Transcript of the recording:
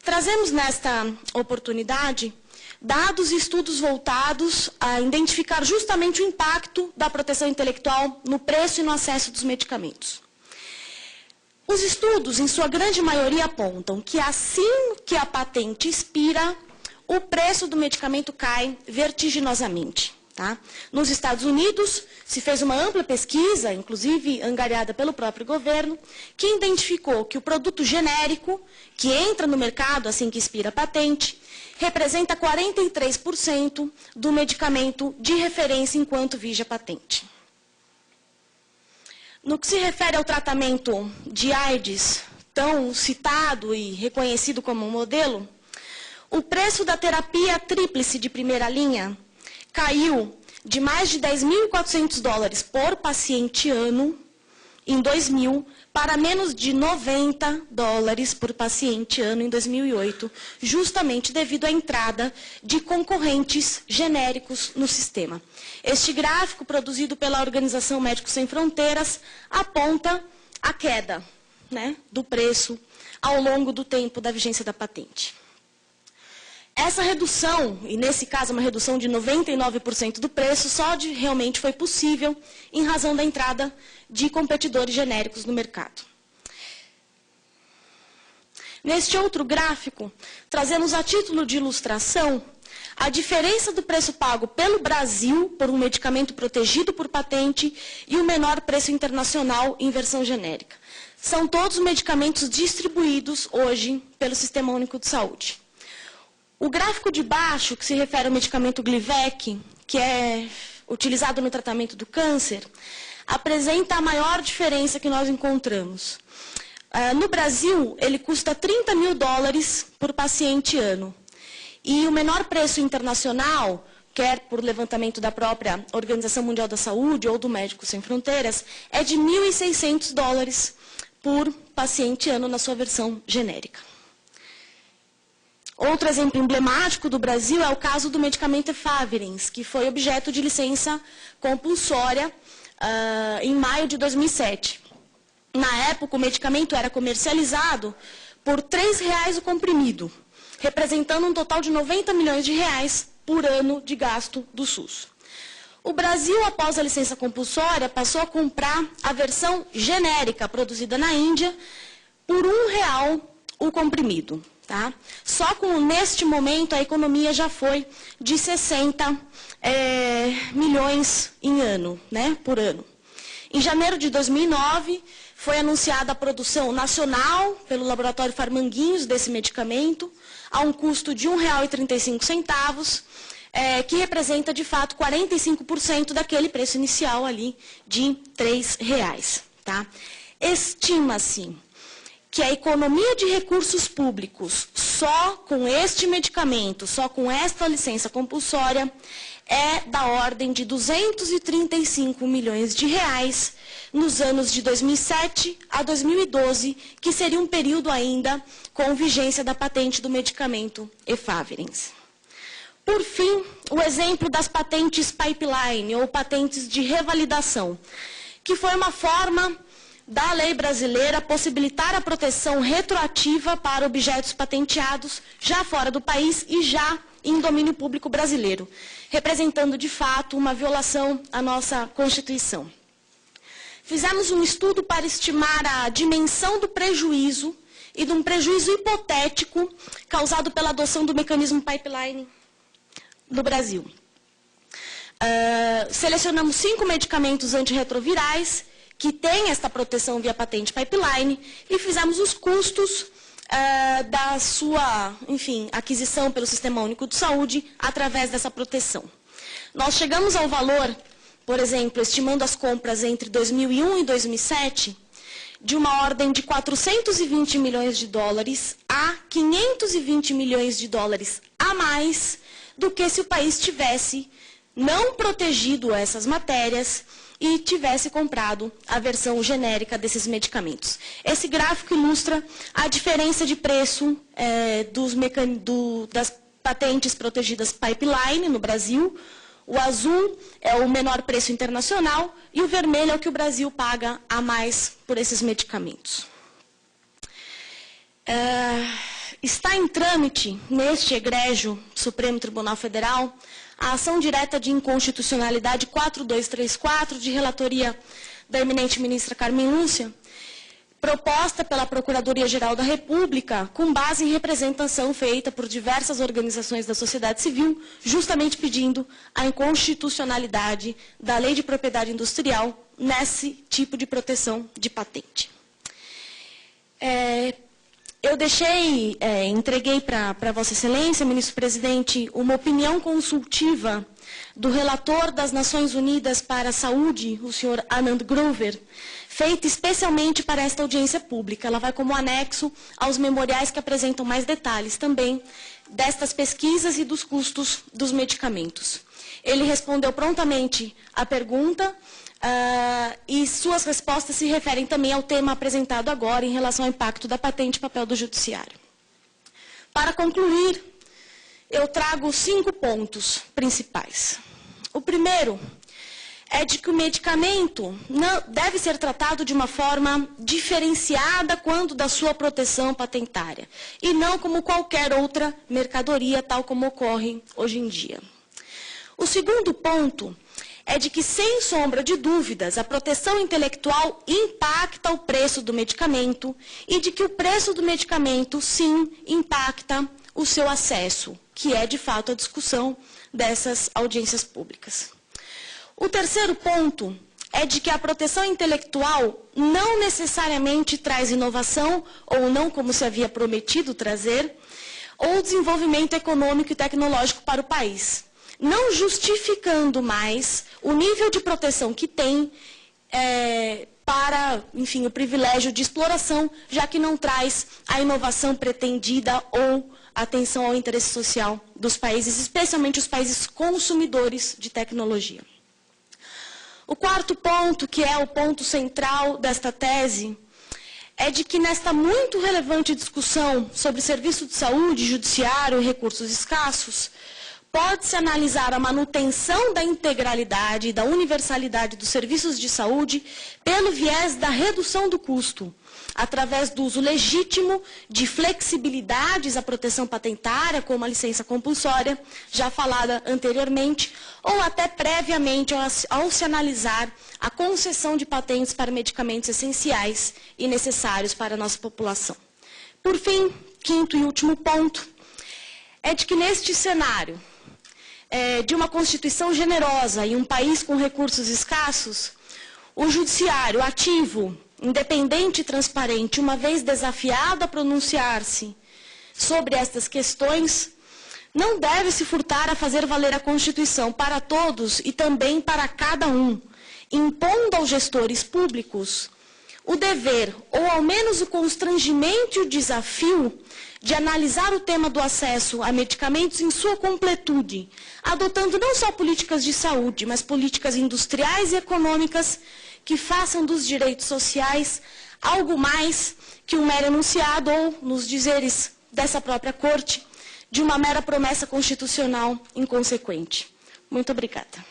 Trazemos nesta oportunidade dados e estudos voltados a identificar justamente o impacto da proteção intelectual no preço e no acesso dos medicamentos. Os estudos, em sua grande maioria, apontam que assim que a patente expira, o preço do medicamento cai vertiginosamente. Tá? Nos Estados Unidos, se fez uma ampla pesquisa, inclusive angariada pelo próprio governo, que identificou que o produto genérico, que entra no mercado assim que expira a patente, representa 43% do medicamento de referência enquanto vige a patente. No que se refere ao tratamento de AIDS, tão citado e reconhecido como um modelo, o preço da terapia tríplice de primeira linha caiu de mais de $10.400 por paciente ano em 2000 para menos de $90 por paciente ano em 2008, justamente devido à entrada de concorrentes genéricos no sistema. Este gráfico, produzido pela Organização Médicos Sem Fronteiras, aponta a queda, né, do preço ao longo do tempo da vigência da patente. Essa redução, e nesse caso uma redução de 99% do preço, realmente foi possível em razão da entrada de competidores genéricos no mercado. Neste outro gráfico, trazemos a título de ilustração a diferença do preço pago pelo Brasil por um medicamento protegido por patente e o menor preço internacional em versão genérica. São todos medicamentos distribuídos hoje pelo Sistema Único de Saúde. O gráfico de baixo, que se refere ao medicamento Glivec, que é utilizado no tratamento do câncer, apresenta a maior diferença que nós encontramos. No Brasil, ele custa $30 mil por paciente ano. E o menor preço internacional, quer por levantamento da própria Organização Mundial da Saúde ou do Médicos Sem Fronteiras, é de $1.600 por paciente ano na sua versão genérica. Outro exemplo emblemático do Brasil é o caso do medicamento Efavirenz, que foi objeto de licença compulsória em maio de 2007. Na época, o medicamento era comercializado por R$ 3,00 o comprimido, representando um total de R$90 milhões por ano de gasto do SUS. O Brasil, após a licença compulsória, passou a comprar a versão genérica, produzida na Índia, por R$1,00 o comprimido. Tá? Só neste momento, a economia já foi de 60 milhões em ano, né, por ano. Em janeiro de 2009, foi anunciada a produção nacional pelo laboratório Farmanguinhos desse medicamento, a um custo de R$ 1,35, que representa, de fato, 45% daquele preço inicial ali de R$ 3,00. Tá? Estima-se que a economia de recursos públicos, só com este medicamento, só com esta licença compulsória, é da ordem de R$ 235 milhões nos anos de 2007 a 2012, que seria um período ainda com vigência da patente do medicamento Efavirenz. Por fim, o exemplo das patentes pipeline, ou patentes de revalidação, que foi uma forma da lei brasileira possibilitar a proteção retroativa para objetos patenteados já fora do país e já em domínio público brasileiro, representando, de fato, uma violação à nossa Constituição. Fizemos um estudo para estimar a dimensão do prejuízo e de um prejuízo hipotético causado pela adoção do mecanismo pipeline no Brasil. Selecionamos 5 medicamentos antirretrovirais que têm esta proteção via patente pipeline e fizemos os custos da sua, aquisição pelo Sistema Único de Saúde através dessa proteção. Nós chegamos ao valor, por exemplo, estimando as compras entre 2001 e 2007, de uma ordem de $420 milhões a $520 milhões a mais do que se o país tivesse não protegido essas matérias e tivesse comprado a versão genérica desses medicamentos. Esse gráfico ilustra a diferença de preço das patentes protegidas pipeline no Brasil. O azul é o menor preço internacional e o vermelho é o que o Brasil paga a mais por esses medicamentos. Está em trâmite, neste egrégio Supremo Tribunal Federal, a ação direta de inconstitucionalidade 4234, de relatoria da eminente ministra Carmen Lúcia, proposta pela Procuradoria-Geral da República, com base em representação feita por diversas organizações da sociedade civil, justamente pedindo a inconstitucionalidade da Lei de Propriedade Industrial nesse tipo de proteção de patente. Eu entreguei para Vossa Excelência, ministro presidente, uma opinião consultiva do relator das Nações Unidas para a Saúde, o senhor Anand Grover, feita especialmente para esta audiência pública. Ela vai como anexo aos memoriais que apresentam mais detalhes também destas pesquisas e dos custos dos medicamentos. Ele respondeu prontamente à pergunta, e suas respostas se referem também ao tema apresentado agora em relação ao impacto da patente e papel do judiciário. Para concluir, eu trago 5 pontos principais. O primeiro é de que o medicamento deve ser tratado de uma forma diferenciada quando da sua proteção patentária, e não como qualquer outra mercadoria, tal como ocorre hoje em dia. O segundo ponto é de que, sem sombra de dúvidas, a proteção intelectual impacta o preço do medicamento e de que o preço do medicamento, sim, impacta o seu acesso, que é, de fato, a discussão dessas audiências públicas. O terceiro ponto é de que a proteção intelectual não necessariamente traz inovação, ou não como se havia prometido trazer, ou desenvolvimento econômico e tecnológico para o país, não justificando mais o nível de proteção que tem para, enfim, o privilégio de exploração, já que não traz a inovação pretendida ou atenção ao interesse social dos países, especialmente os países consumidores de tecnologia. O quarto ponto, que é o ponto central desta tese, é de que nesta muito relevante discussão sobre serviço de saúde, judiciário e recursos escassos, pode-se analisar a manutenção da integralidade e da universalidade dos serviços de saúde pelo viés da redução do custo, através do uso legítimo de flexibilidades à proteção patentária, como a licença compulsória, já falada anteriormente, ou até previamente ao se analisar a concessão de patentes para medicamentos essenciais e necessários para a nossa população. Por fim, quinto e último ponto, é de que neste cenário de uma Constituição generosa e um país com recursos escassos, o judiciário ativo, independente e transparente, uma vez desafiado a pronunciar-se sobre estas questões, não deve se furtar a fazer valer a Constituição para todos e também para cada um, impondo aos gestores públicos o dever, ou ao menos o constrangimento e o desafio, de analisar o tema do acesso a medicamentos em sua completude, adotando não só políticas de saúde, mas políticas industriais e econômicas que façam dos direitos sociais algo mais que um mero enunciado ou, nos dizeres dessa própria Corte, de uma mera promessa constitucional inconsequente. Muito obrigada.